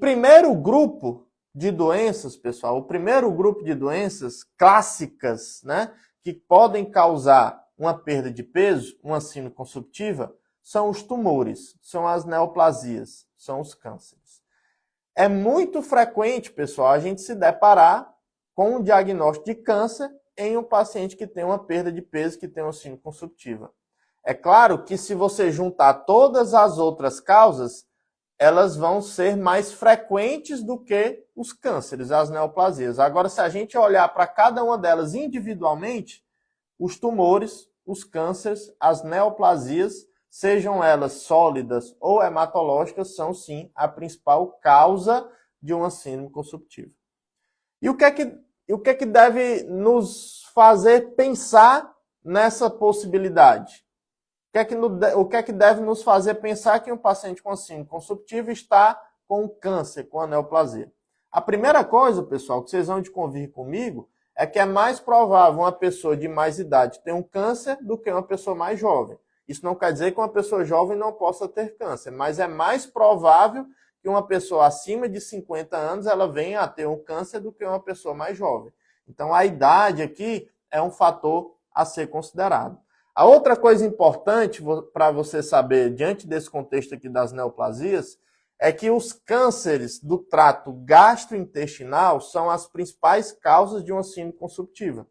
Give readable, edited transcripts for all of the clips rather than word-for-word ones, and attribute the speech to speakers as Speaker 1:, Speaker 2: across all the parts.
Speaker 1: primeiro grupo de doenças, pessoal, o primeiro grupo de doenças clássicas, né, que podem causar uma perda de peso, uma síndrome consumptiva, são os tumores, são as neoplasias, são os cânceres. É muito frequente, pessoal, a gente se deparar com um diagnóstico de câncer em um paciente que tem uma perda de peso, que tem uma síndrome consumptiva. É claro que se você juntar todas as outras causas, elas vão ser mais frequentes do que os cânceres, as neoplasias. Agora, se a gente olhar para cada uma delas individualmente, os tumores, os cânceres, as neoplasias, sejam elas sólidas ou hematológicas, são sim a principal causa de uma síndrome consumptiva. E o que é que deve nos fazer pensar nessa possibilidade? O que é que deve nos fazer pensar que um paciente com síndrome consumptiva está com câncer, com a neoplasia? A primeira coisa, pessoal, que vocês vão de convir comigo, é que é mais provável uma pessoa de mais idade ter um câncer do que uma pessoa mais jovem. Isso não quer dizer que uma pessoa jovem não possa ter câncer, mas é mais provável que uma pessoa acima de 50 anos ela venha a ter um câncer do que uma pessoa mais jovem. Então, a idade aqui é um fator a ser considerado. A outra coisa importante para você saber, diante desse contexto aqui das neoplasias, é que os cânceres do trato gastrointestinal são as principais causas de uma síndrome consumptiva.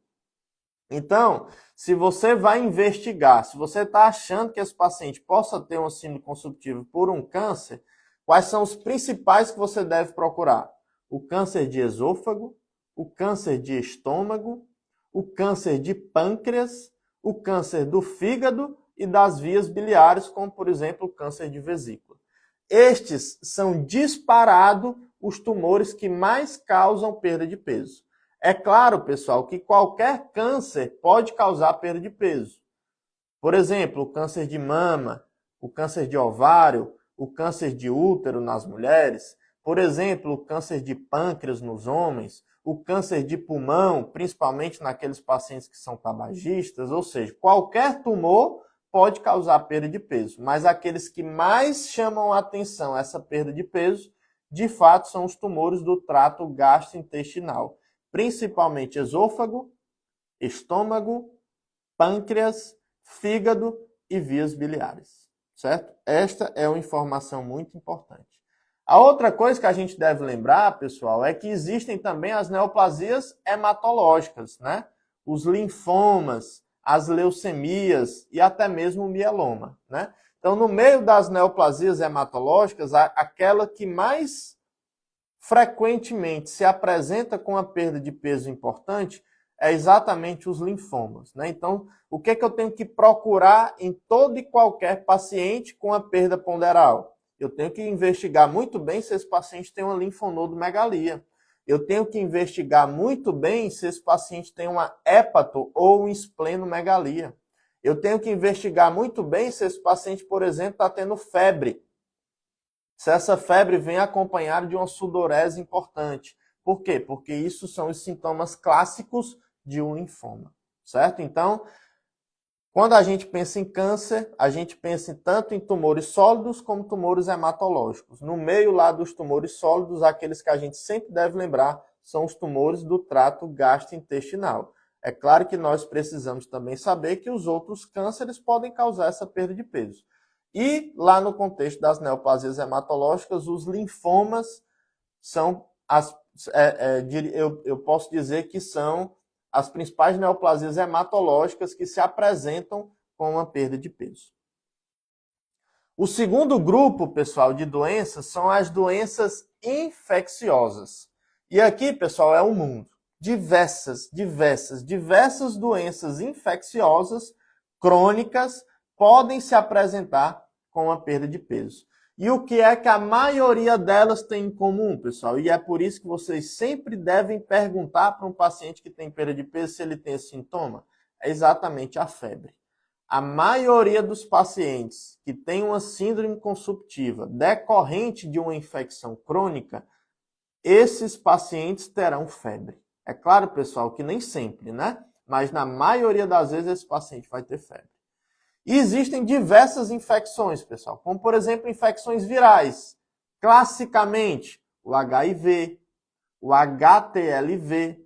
Speaker 1: Então, se você vai investigar, se você está achando que esse paciente possa ter uma síndrome consumptiva por um câncer, quais são os principais que você deve procurar? O câncer de esôfago, o câncer de estômago, o câncer de pâncreas, o câncer do fígado e das vias biliares, como, por exemplo, o câncer de vesícula. Estes são disparados os tumores que mais causam perda de peso. É claro, pessoal, que qualquer câncer pode causar perda de peso. Por exemplo, o câncer de mama, o câncer de ovário, o câncer de útero nas mulheres, por exemplo, o câncer de pâncreas nos homens, o câncer de pulmão, principalmente naqueles pacientes que são tabagistas, ou seja, qualquer tumor pode causar perda de peso, mas aqueles que mais chamam a atenção essa perda de peso, de fato, são os tumores do trato gastrointestinal, principalmente esôfago, estômago, pâncreas, fígado e vias biliares, certo? Esta é uma informação muito importante. A outra coisa que a gente deve lembrar, pessoal, é que existem também as neoplasias hematológicas, né? Os linfomas, as leucemias e até mesmo o mieloma, né? Então, no meio das neoplasias hematológicas, aquela que mais frequentemente se apresenta com a perda de peso importante é exatamente os linfomas, né? Então, o que é que eu tenho que procurar em todo e qualquer paciente com a perda ponderal? Eu tenho que investigar muito bem se esse paciente tem uma linfonodomegalia. Eu tenho que investigar muito bem se esse paciente tem uma hepato ou esplenomegalia. Eu tenho que investigar muito bem se esse paciente, por exemplo, está tendo febre. Se essa febre vem acompanhada de uma sudorese importante. Por quê? Porque isso são os sintomas clássicos de um linfoma, certo? Então, quando a gente pensa em câncer, a gente pensa tanto em tumores sólidos como tumores hematológicos. No meio lá dos tumores sólidos, aqueles que a gente sempre deve lembrar são os tumores do trato gastrointestinal. É claro que nós precisamos também saber que os outros cânceres podem causar essa perda de peso. E lá no contexto das neoplasias hematológicas, os linfomas são eu posso dizer que são as principais neoplasias hematológicas que se apresentam com uma perda de peso. O segundo grupo, pessoal, de doenças são as doenças infecciosas. E aqui, pessoal, é o mundo. Diversas doenças infecciosas crônicas podem se apresentar com a perda de peso. E o que é que a maioria delas tem em comum, pessoal? E é por isso que vocês sempre devem perguntar para um paciente que tem perda de peso se ele tem esse sintoma. É exatamente a febre. A maioria dos pacientes que têm uma síndrome consumptiva decorrente de uma infecção crônica, esses pacientes terão febre. É claro, pessoal, que nem sempre, né? Mas na maioria das vezes esse paciente vai ter febre. E existem diversas infecções, pessoal, como por exemplo infecções virais. Classicamente, o HIV, o HTLV,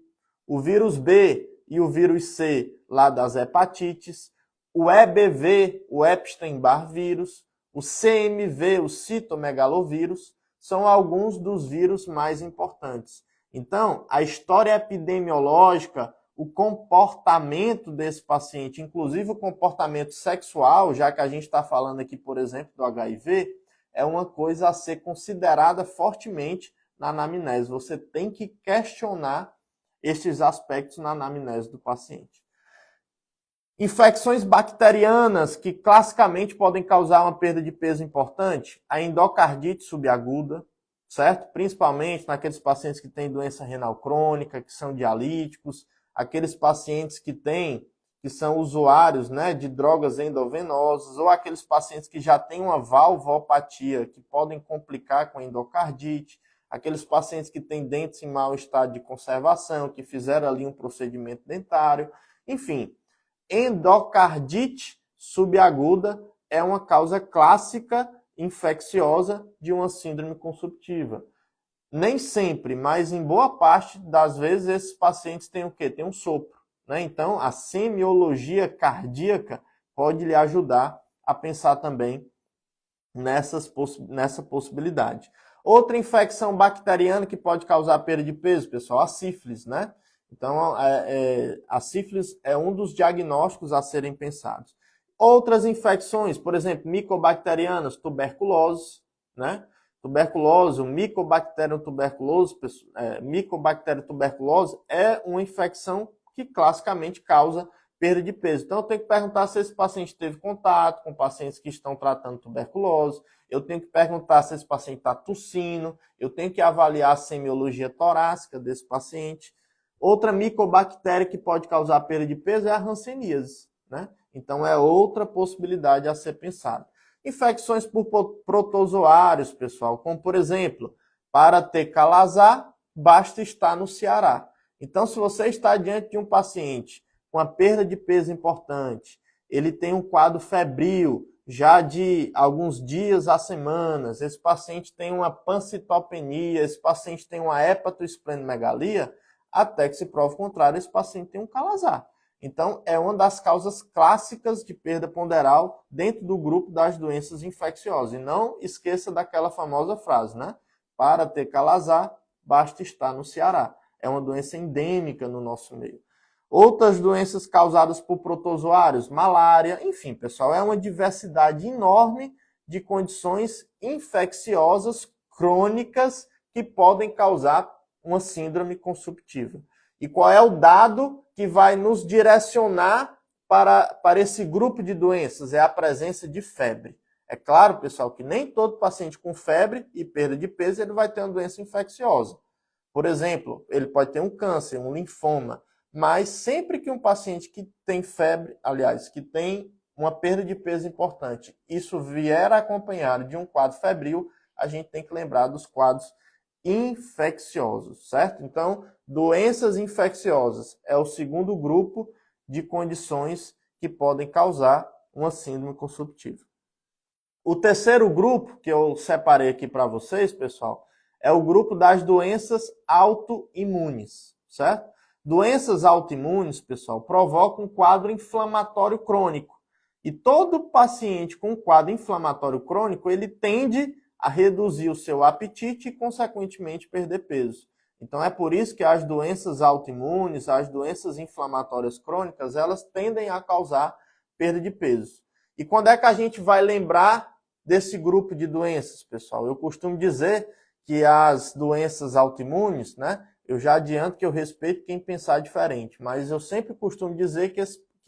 Speaker 1: o vírus B e o vírus C lá das hepatites, o EBV, o Epstein-Barr vírus, o CMV, o citomegalovírus, são alguns dos vírus mais importantes. Então, a história epidemiológica, o comportamento desse paciente, inclusive o comportamento sexual, já que a gente está falando aqui, por exemplo, do HIV, é uma coisa a ser considerada fortemente na anamnese. Você tem que questionar estes aspectos na anamnese do paciente. Infecções bacterianas que classicamente podem causar uma perda de peso importante, a endocardite subaguda, certo? Principalmente naqueles pacientes que têm doença renal crônica, que são dialíticos, aqueles pacientes que são usuários, né, de drogas endovenosas, ou aqueles pacientes que já têm uma valvopatia, que podem complicar com a endocardite, aqueles pacientes que têm dentes em mau estado de conservação, que fizeram ali um procedimento dentário, enfim. Endocardite subaguda é uma causa clássica infecciosa de uma síndrome consumptiva. Nem sempre, mas em boa parte das vezes esses pacientes têm o quê? Tem um sopro, né? Então, a semiologia cardíaca pode lhe ajudar a pensar também nessa possibilidade. Outra infecção bacteriana que pode causar perda de peso, pessoal, a sífilis, né? Então, a sífilis é um dos diagnósticos a serem pensados. Outras infecções, por exemplo, micobacterianas, tuberculose, né? Tuberculose, o Mycobacterium tuberculosis, Mycobacterium tuberculose é uma infecção que classicamente causa perda de peso. Então, eu tenho que perguntar se esse paciente teve contato com pacientes que estão tratando tuberculose, eu tenho que perguntar se esse paciente está tossindo, eu tenho que avaliar a semiologia torácica desse paciente. Outra micobactéria que pode causar perda de peso é a hanseníase, né? Então, é outra possibilidade a ser pensada. Infecções por protozoários, pessoal, como, por exemplo, para ter calazar, basta estar no Ceará. Então, se você está diante de um paciente com a perda de peso importante, ele tem um quadro febril já de alguns dias a semanas, esse paciente tem uma pancitopenia, esse paciente tem uma hepatosplenomegalia, até que se prove o contrário, esse paciente tem um calazar. Então, é uma das causas clássicas de perda ponderal dentro do grupo das doenças infecciosas. E não esqueça daquela famosa frase, né? Para ter calazar, basta estar no Ceará. É uma doença endêmica no nosso meio. Outras doenças causadas por protozoários, malária, enfim, pessoal, é uma diversidade enorme de condições infecciosas crônicas que podem causar uma síndrome consumptiva. E qual é o dado que vai nos direcionar para esse grupo de doenças? É a presença de febre. É claro, pessoal, que nem todo paciente com febre e perda de peso ele vai ter uma doença infecciosa. Por exemplo, ele pode ter um câncer, um linfoma, mas sempre que um paciente que tem febre, aliás, que tem uma perda de peso importante, isso vier acompanhado de um quadro febril, a gente tem que lembrar dos quadros infecciosos, certo? Então, doenças infecciosas é o segundo grupo de condições que podem causar uma síndrome consumptiva. O terceiro grupo que eu separei aqui para vocês, pessoal, é o grupo das doenças autoimunes, certo? Doenças autoimunes, pessoal, provocam um quadro inflamatório crônico. E todo paciente com quadro inflamatório crônico, ele tende a reduzir o seu apetite e, consequentemente, perder peso. Então, é por isso que as doenças autoimunes, as doenças inflamatórias crônicas, elas tendem a causar perda de peso. E quando é que a gente vai lembrar desse grupo de doenças, pessoal? Eu costumo dizer que as doenças autoimunes, né? Eu já adianto que eu respeito quem pensar diferente, mas eu sempre costumo dizer que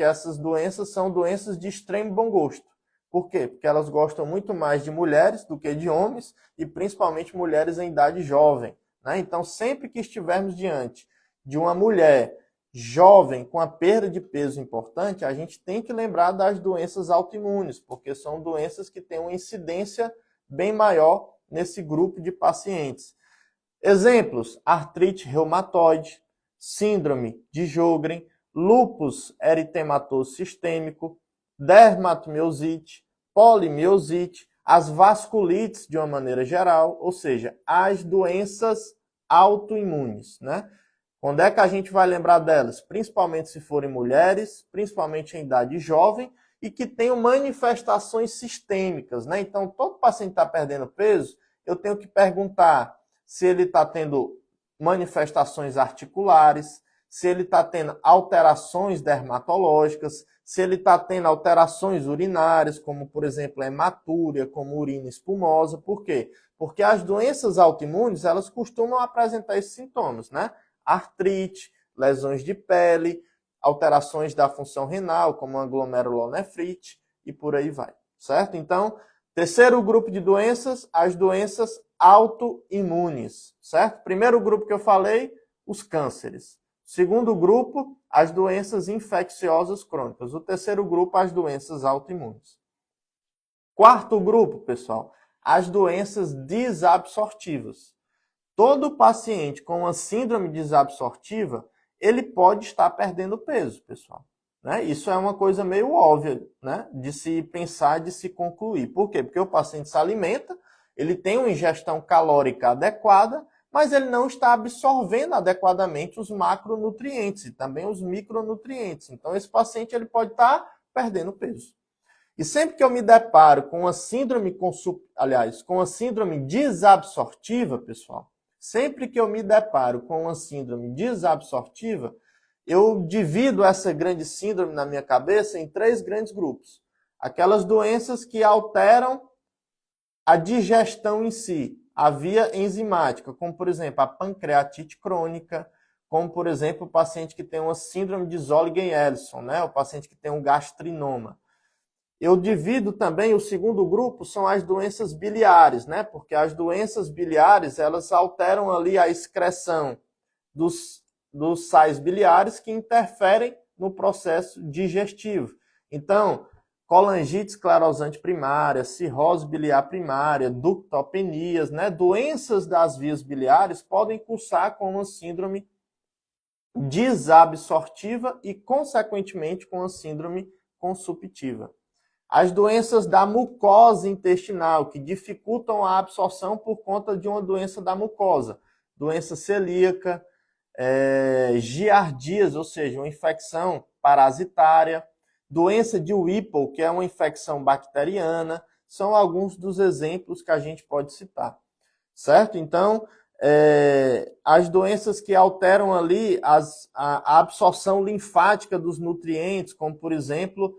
Speaker 1: essas doenças são doenças de extremo bom gosto. Por quê? Porque elas gostam muito mais de mulheres do que de homens, e principalmente mulheres em idade jovem, né? Então, sempre que estivermos diante de uma mulher jovem com a perda de peso importante, a gente tem que lembrar das doenças autoimunes, porque são doenças que têm uma incidência bem maior nesse grupo de pacientes. Exemplos: artrite reumatoide, síndrome de Sjögren, lúpus eritematoso sistêmico, dermatomiosite, polimiosite, as vasculites de uma maneira geral, ou seja, as doenças autoimunes, né? Quando é que a gente vai lembrar delas? Principalmente se forem mulheres, principalmente em idade jovem e que tenham manifestações sistêmicas, né? Então, todo paciente está perdendo peso, eu tenho que perguntar se ele está tendo manifestações articulares, se ele está tendo alterações dermatológicas, se ele está tendo alterações urinárias, como, por exemplo, hematúria, como urina espumosa. Por quê? Porque as doenças autoimunes, elas costumam apresentar esses sintomas, né? Artrite, lesões de pele, alterações da função renal, como a glomerulonefrite, e por aí vai, certo? Então, terceiro grupo de doenças, as doenças autoimunes, certo? Primeiro grupo que eu falei, os cânceres. Segundo grupo, as doenças infecciosas crônicas. O terceiro grupo, as doenças autoimunes. Quarto grupo, pessoal, as doenças desabsortivas. Todo paciente com uma síndrome desabsortiva, ele pode estar perdendo peso, pessoal. Né? Isso é uma coisa meio óbvia, né? De se pensar, de se concluir. Por quê? Porque o paciente se alimenta, ele tem uma ingestão calórica adequada, mas ele não está absorvendo adequadamente os macronutrientes e também os micronutrientes. Então, esse paciente ele pode estar perdendo peso. E sempre que eu me deparo com uma síndrome, com uma síndrome desabsortiva, pessoal, sempre que eu me deparo com uma síndrome desabsortiva, eu divido essa grande síndrome na minha cabeça em 3 grandes grupos. Aquelas doenças que alteram a digestão em si, a via enzimática, como, por exemplo, a pancreatite crônica, como, por exemplo, o paciente que tem uma síndrome de Zollinger-Ellison, né? O paciente que tem um gastrinoma. Eu divido também, o segundo grupo são as doenças biliares, né? Porque as doenças biliares, elas alteram ali a excreção dos sais biliares que interferem no processo digestivo. Então, colangite esclerosante primária, cirrose biliar primária, ductopenias, né? Doenças das vias biliares podem cursar com uma síndrome desabsortiva e, consequentemente, com uma síndrome consumptiva. As doenças da mucosa intestinal, que dificultam a absorção por conta de uma doença da mucosa. Doença celíaca, giardias, ou seja, uma infecção parasitária. Doença de Whipple, que é uma infecção bacteriana. São alguns dos exemplos que a gente pode citar. Certo? Então, as doenças que alteram ali a absorção linfática dos nutrientes, como, por exemplo,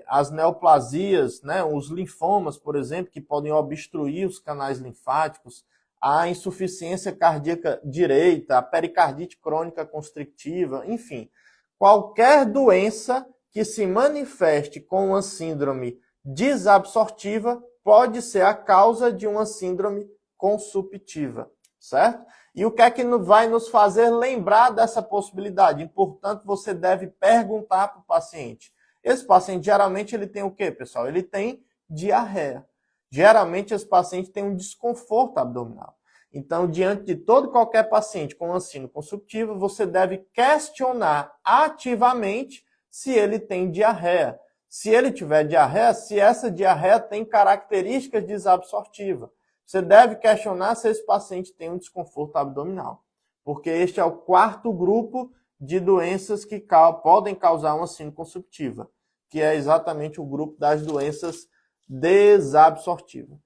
Speaker 1: as neoplasias, né, os linfomas, por exemplo, que podem obstruir os canais linfáticos, a insuficiência cardíaca direita, a pericardite crônica constrictiva, enfim, qualquer doença que se manifeste com uma síndrome desabsortiva pode ser a causa de uma síndrome consumptiva, certo? E o que é que vai nos fazer lembrar dessa possibilidade? Portanto, você deve perguntar para o paciente. Esse paciente, geralmente, ele tem o quê, pessoal? Ele tem diarreia. Geralmente, esse paciente tem um desconforto abdominal. Então, diante de todo e qualquer paciente com ansino consumptivo, você deve questionar ativamente se ele tem diarreia. Se ele tiver diarreia, se essa diarreia tem características desabsortivas. Você deve questionar se esse paciente tem um desconforto abdominal. Porque este é o quarto grupo de doenças que podem causar uma síndrome consumptiva, que é exatamente o grupo das doenças desabsortivas.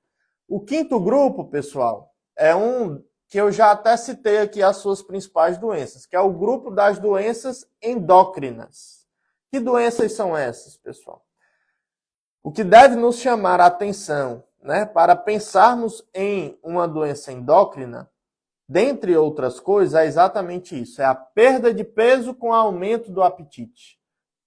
Speaker 1: O quinto grupo, pessoal, é um que eu já até citei aqui as suas principais doenças, que é o grupo das doenças endócrinas. Que doenças são essas, pessoal? O que deve nos chamar a atenção, né, para pensarmos em uma doença endócrina, dentre outras coisas, é exatamente isso. É a perda de peso com aumento do apetite.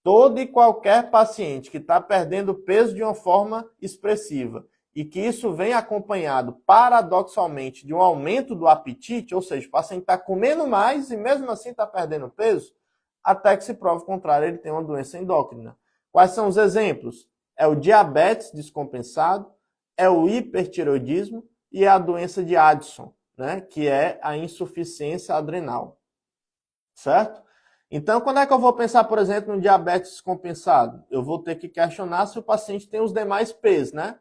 Speaker 1: Todo e qualquer paciente que está perdendo peso de uma forma expressiva e que isso vem acompanhado, paradoxalmente, de um aumento do apetite, ou seja, o paciente está comendo mais e mesmo assim está perdendo peso, até que se prove o contrário, ele tem uma doença endócrina. Quais são os exemplos? É o diabetes descompensado, é o hipertireoidismo e é a doença de Addison, né, que é a insuficiência adrenal, certo? Então, quando é que eu vou pensar, por exemplo, no diabetes descompensado? Eu vou ter que questionar se o paciente tem os demais P's, né?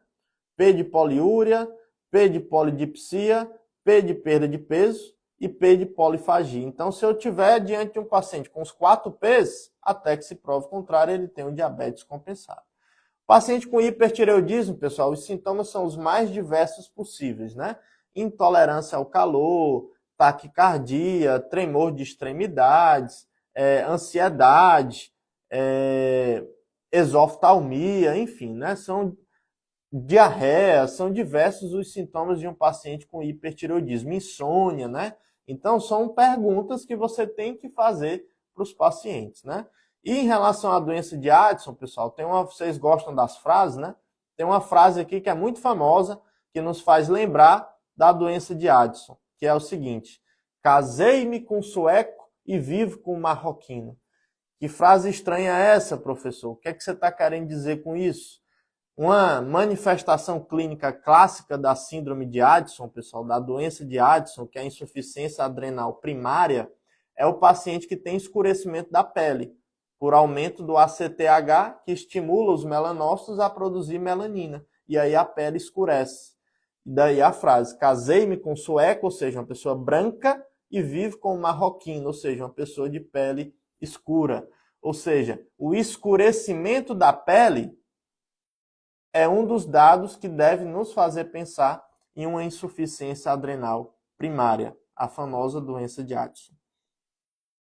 Speaker 1: P de poliúria, P de polidipsia, P de perda de peso e P de polifagia. Então, se eu tiver diante de um paciente com os 4 P's, até que se prove o contrário, ele tem um diabetes compensado. Paciente com hipertireoidismo, pessoal, os sintomas são os mais diversos possíveis, né? Intolerância ao calor, taquicardia, tremor de extremidades, ansiedade, exoftalmia, enfim, né? São diarreia, são diversos os sintomas de um paciente com hipertireoidismo, insônia, né? Então, são perguntas que você tem que fazer para os pacientes, né? E em relação à doença de Addison, pessoal, vocês gostam das frases, né? Tem uma frase aqui que é muito famosa, que nos faz lembrar da doença de Addison, que é o seguinte: casei-me com um sueco e vivo com um marroquino. Que frase estranha é essa, professor? O que é que você está querendo dizer com isso? Uma manifestação clínica clássica da síndrome de Addison, pessoal, da doença de Addison, que é a insuficiência adrenal primária, é o paciente que tem escurecimento da pele, por aumento do ACTH, que estimula os melanócitos a produzir melanina. E aí a pele escurece. E daí a frase: casei-me com um sueco, ou seja, uma pessoa branca, e vivo com um marroquino, ou seja, uma pessoa de pele escura. Ou seja, o escurecimento da pele é um dos dados que deve nos fazer pensar em uma insuficiência adrenal primária, a famosa doença de Addison.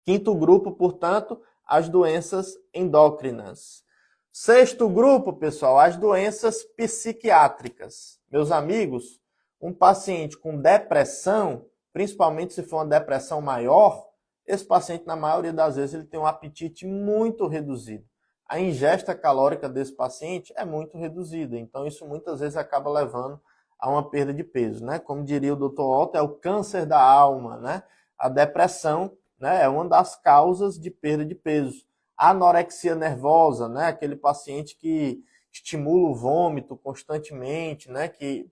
Speaker 1: Quinto grupo, portanto, as doenças endócrinas. Sexto grupo, pessoal, as doenças psiquiátricas. Meus amigos, um paciente com depressão, principalmente se for uma depressão maior, esse paciente, na maioria das vezes, ele tem um apetite muito reduzido. A ingesta calórica desse paciente é muito reduzida, então isso muitas vezes acaba levando a uma perda de peso, né? Como diria o Dr. Otto, é o câncer da alma, né? A depressão, né, é uma das causas de perda de peso. A anorexia nervosa, né, aquele paciente que estimula o vômito constantemente, né, que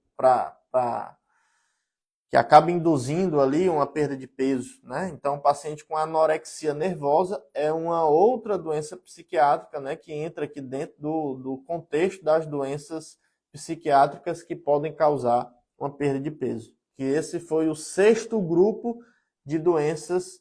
Speaker 1: acaba induzindo ali uma perda de peso, né? Então, o paciente com anorexia nervosa é uma outra doença psiquiátrica, né, que entra aqui dentro do contexto das doenças psiquiátricas que podem causar uma perda de peso. Que esse foi o sexto grupo de doenças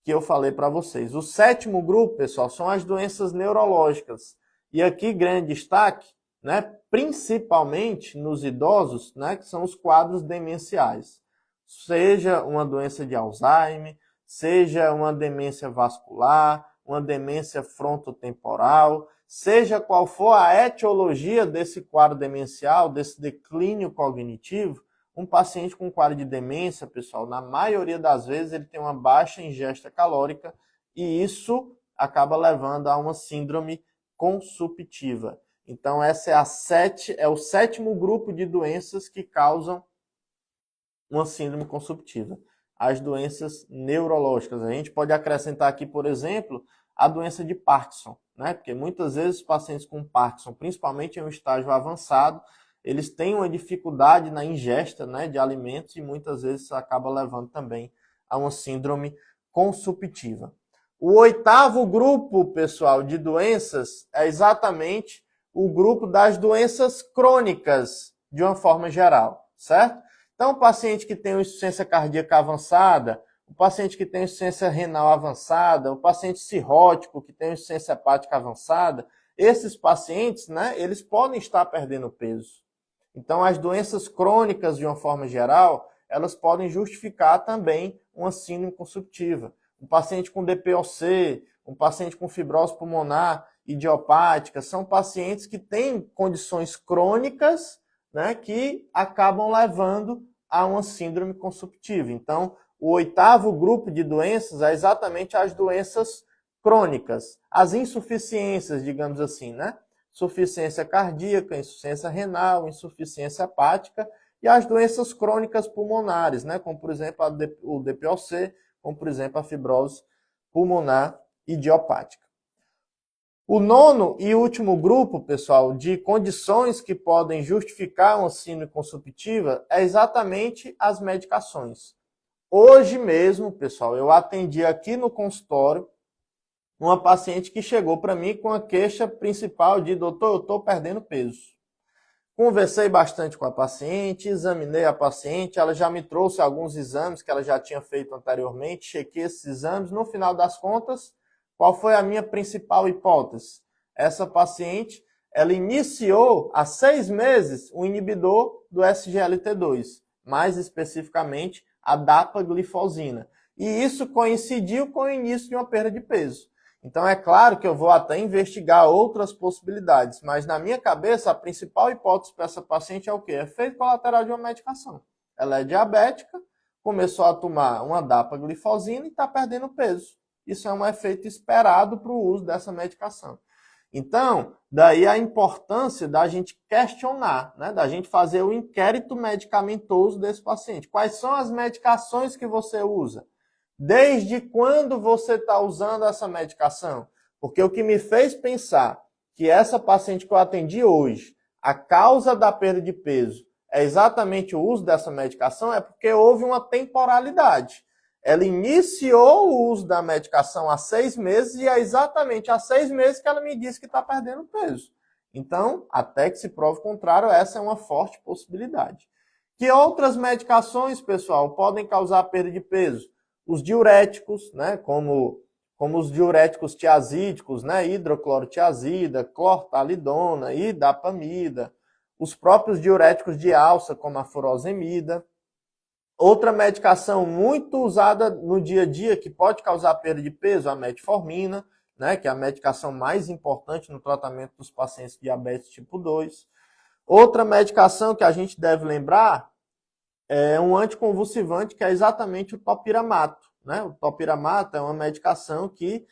Speaker 1: que eu falei para vocês. O sétimo grupo, pessoal, são as doenças neurológicas. E aqui, grande destaque, né, principalmente nos idosos, né, que são os quadros demenciais. Seja uma doença de Alzheimer, seja uma demência vascular, uma demência frontotemporal, seja qual for a etiologia desse quadro demencial, desse declínio cognitivo, um paciente com quadro de demência, pessoal, na maioria das vezes ele tem uma baixa ingesta calórica e isso acaba levando a uma síndrome consumptiva. Então, essa é o sétimo grupo de doenças que causam uma síndrome consumptiva. As doenças neurológicas. A gente pode acrescentar aqui, por exemplo, a doença de Parkinson, né? Porque muitas vezes os pacientes com Parkinson, principalmente em um estágio avançado, eles têm uma dificuldade na ingesta, né, de alimentos e muitas vezes isso acaba levando também a uma síndrome consumptiva. O oitavo grupo, pessoal, de doenças é exatamente o grupo das doenças crônicas, de uma forma geral, certo? Então, o paciente que tem uma insuficiência cardíaca avançada, o paciente que tem insuficiência renal avançada, o paciente cirrótico que tem insuficiência hepática avançada, esses pacientes, né, eles podem estar perdendo peso. Então, as doenças crônicas, de uma forma geral, elas podem justificar também uma síndrome consumptiva. Um paciente com DPOC, um paciente com fibrose pulmonar idiopática, são pacientes que têm condições crônicas, né, que acabam levando a uma síndrome consumptiva. Então, o oitavo grupo de doenças é exatamente as doenças crônicas, as insuficiências, digamos assim, né? Insuficiência cardíaca, insuficiência renal, insuficiência hepática e as doenças crônicas pulmonares, né? Como, por exemplo, o DPOC, como, por exemplo, a fibrose pulmonar idiopática. O nono e último grupo, pessoal, de condições que podem justificar uma síndrome consumptiva é exatamente as medicações. Hoje mesmo, pessoal, eu atendi aqui no consultório uma paciente que chegou para mim com a queixa principal de: doutor, eu estou perdendo peso. Conversei bastante com a paciente, examinei a paciente, ela já me trouxe alguns exames que ela já tinha feito anteriormente, chequei esses exames. No final das contas, qual foi a minha principal hipótese? Essa paciente, ela iniciou há 6 meses o inibidor do SGLT2, mais especificamente a dapaglifosina. E isso coincidiu com o início de uma perda de peso. Então é claro que eu vou até investigar outras possibilidades, mas na minha cabeça a principal hipótese para essa paciente é o quê? É efeito colateral de uma medicação. Ela é diabética, começou a tomar uma dapaglifosina e está perdendo peso. Isso é um efeito esperado para o uso dessa medicação. Então, daí a importância da gente questionar, né? Da gente fazer o inquérito medicamentoso desse paciente. Quais são as medicações que você usa? Desde quando você está usando essa medicação? Porque o que me fez pensar que essa paciente que eu atendi hoje, a causa da perda de peso é exatamente o uso dessa medicação, é porque houve uma temporalidade. Ela iniciou o uso da medicação há 6 meses e é exatamente há 6 meses que ela me disse que está perdendo peso. Então, até que se prove o contrário, essa é uma forte possibilidade. Que outras medicações, pessoal, podem causar perda de peso? Os diuréticos, né, como os diuréticos tiazídicos, né, hidroclorotiazida, clortalidona, idapamida, os próprios diuréticos de alça, como a furosemida. Outra medicação muito usada no dia a dia que pode causar perda de peso, a metformina, né, que é a medicação mais importante no tratamento dos pacientes de diabetes tipo 2. Outra medicação que a gente deve lembrar é um anticonvulsivante, que é exatamente o topiramato, né? O topiramato é uma medicação que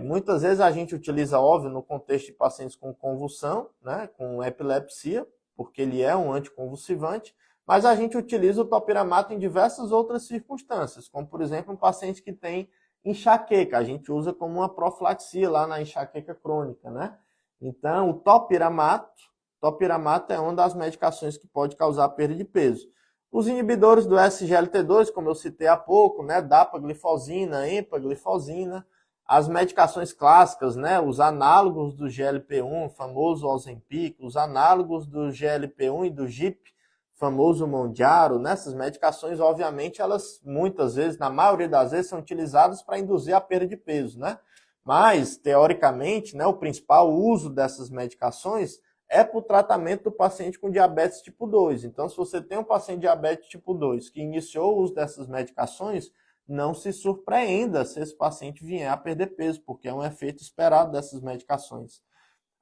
Speaker 1: muitas vezes a gente utiliza, óbvio, no contexto de pacientes com convulsão, né, com epilepsia, porque ele é um anticonvulsivante, mas a gente utiliza o topiramato em diversas outras circunstâncias, como, por exemplo, um paciente que tem enxaqueca. A gente usa como uma profilaxia lá na enxaqueca crônica, né? Então, o topiramato é uma das medicações que pode causar perda de peso. Os inibidores do SGLT2, como eu citei há pouco, né? Dapaglifosina, empaglifosina. As medicações clássicas, né? Os análogos do GLP-1, famoso Ozempic, os análogos do GLP-1 e do GIP, famoso Mounjaro. Nessas medicações, obviamente, elas muitas vezes, na maioria das vezes, são utilizadas para induzir a perda de peso, né? Mas, teoricamente, né, o principal uso dessas medicações é para o tratamento do paciente com diabetes tipo 2. Então, se você tem um paciente diabetes tipo 2 que iniciou o uso dessas medicações, não se surpreenda se esse paciente vier a perder peso, porque é um efeito esperado dessas medicações.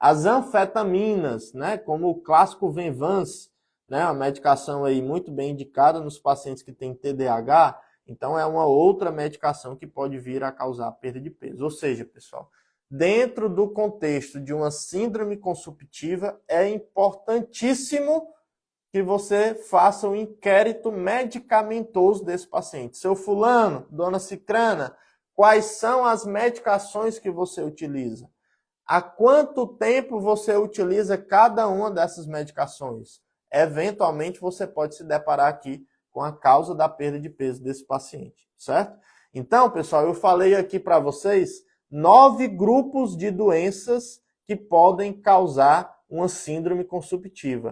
Speaker 1: As anfetaminas, né, como o clássico Venvance, né, uma medicação aí muito bem indicada nos pacientes que têm TDAH, então é uma outra medicação que pode vir a causar perda de peso. Ou seja, pessoal, dentro do contexto de uma síndrome consumptiva, é importantíssimo que você faça um inquérito medicamentoso desse paciente. Seu fulano, dona cicrana, quais são as medicações que você utiliza? Há quanto tempo você utiliza cada uma dessas medicações? Eventualmente você pode se deparar aqui com a causa da perda de peso desse paciente, certo? Então, pessoal, eu falei aqui para vocês 9 grupos de doenças que podem causar uma síndrome consumptiva.